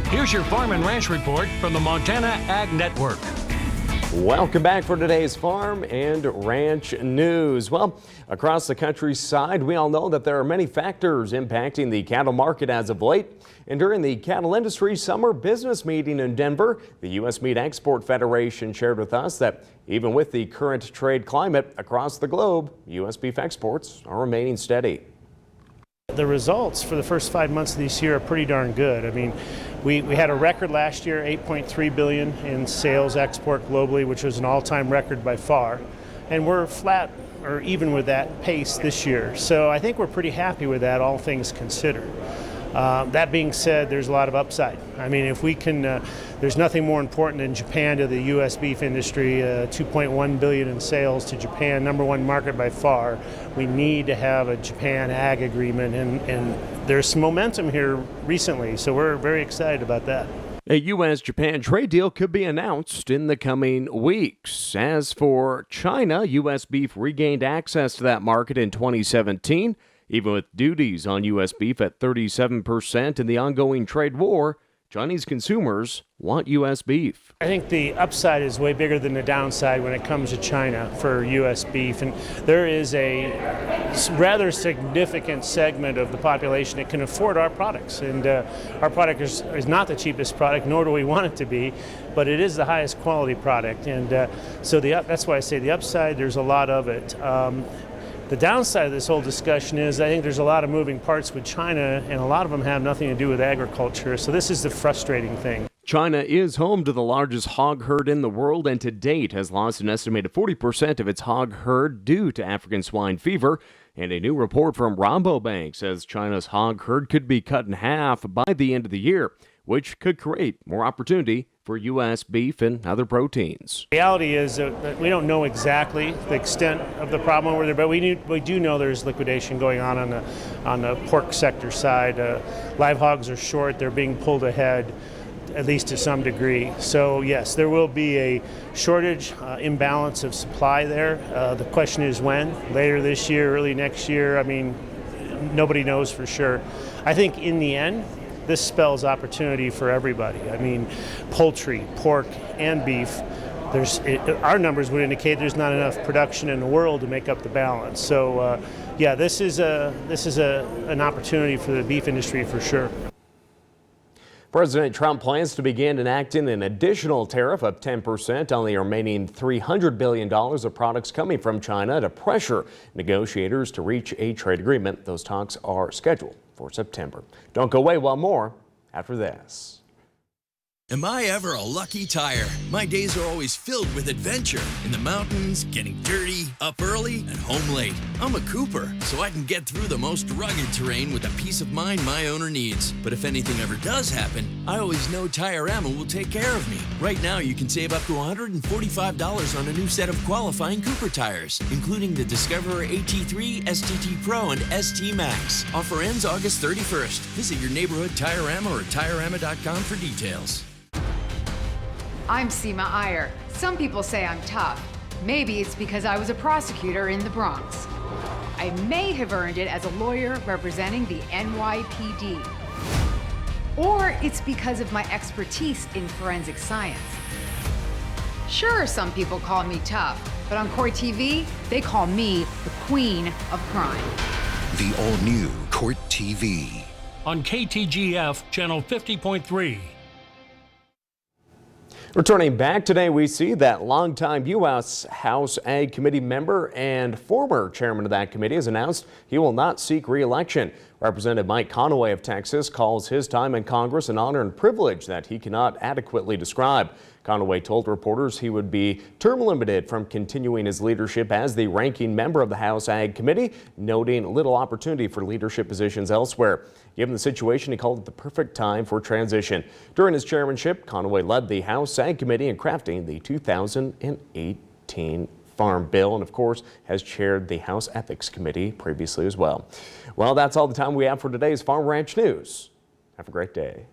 Here's your Farm and Ranch Report from the Montana Ag Network. Welcome back for today's Farm and Ranch News. Well, across the countryside, we all know that there are many factors impacting the cattle market as of late. And during the cattle industry summer business meeting in Denver, the U.S. Meat Export Federation shared with us that even with the current trade climate across the globe, U.S. beef exports are remaining steady. The results for the first 5 months of this year are pretty darn good. I mean, we had a record last year, $8.3 billion in sales export globally, which was an all-time record by far. And we're flat or even with that pace this year. So I think we're pretty happy with that, all things considered. That being said, there's a lot of upside. I mean, if we can, there's nothing more important than Japan to the U.S. beef industry, $2.1 billion in sales to Japan, #1 market by far. We need to have a Japan ag agreement, and there's some momentum here recently, so we're very excited about that. A U.S.-Japan trade deal could be announced in the coming weeks. As for China, U.S. beef regained access to that market in 2017. Even with duties on U.S. beef at 37% in the ongoing trade war, Chinese consumers want U.S. beef. I think the upside is way bigger than the downside when it comes to China for U.S. beef. And there is a rather significant segment of the population that can afford our products. And our product is not the cheapest product, nor do we want it to be, but it is the highest quality product. And so that's why I say the upside, there's a lot of it. The downside of this whole discussion is I think there's a lot of moving parts with China, and a lot of them have nothing to do with agriculture. So this is the frustrating thing. China is home to the largest hog herd in the world and to date has lost an estimated 40% of its hog herd due to African swine fever. And a new report from Rabobank says China's hog herd could be cut in half by the end of the year, which could create more opportunity for U.S. beef and other proteins. The reality is that we don't know exactly the extent of the problem over there, but we do know there's liquidation going on the pork sector side. Live hogs are short; they're being pulled ahead, at least to some degree. So yes, there will be a shortage, imbalance of supply there. The question is when? Later this year, early next year? I mean, nobody knows for sure. I think in the end, this spells opportunity for everybody. I mean, poultry, pork, and beef. Our numbers would indicate there's not enough production in the world to make up the balance. So, yeah, this is an opportunity for the beef industry for sure. President Trump plans to begin enacting an additional tariff of 10% on the remaining $300 billion of products coming from China to pressure negotiators to reach a trade agreement. Those talks are scheduled for September. Don't go away, well, more after this. Am I ever a lucky tire? My days are always filled with adventure. In the mountains, getting dirty, up early, and home late. I'm a Cooper, so I can get through the most rugged terrain with the peace of mind my owner needs. But if anything ever does happen, I always know Tire-Rama will take care of me. Right now, you can save up to $145 on a new set of qualifying Cooper tires, including the Discoverer AT3, STT Pro, and ST Max. Offer ends August 31st. Visit your neighborhood Tire-Rama or TireRama.com for details. I'm Seema Iyer. Some people say I'm tough. Maybe it's because I was a prosecutor in the Bronx. I may have earned it as a lawyer representing the NYPD. Or it's because of my expertise in forensic science. Sure, some people call me tough, but on Court TV, they call me the Queen of Crime. The all-new Court TV. On KTGF, Channel 50.3. Returning back today, we see that longtime U.S. House Ag Committee member and former chairman of that committee has announced he will not seek re-election. Representative Mike Conaway of Texas calls his time in Congress an honor and privilege that he cannot adequately describe. Conaway told reporters he would be term limited from continuing his leadership as the ranking member of the House Ag Committee, noting little opportunity for leadership positions elsewhere. Given the situation, he called it the perfect time for transition. During his chairmanship, Conaway led the House Ag Committee in crafting the 2018 Farm Bill and, of course, has chaired the House Ethics Committee previously as well. Well, that's all the time we have for today's Farm Ranch News. Have a great day.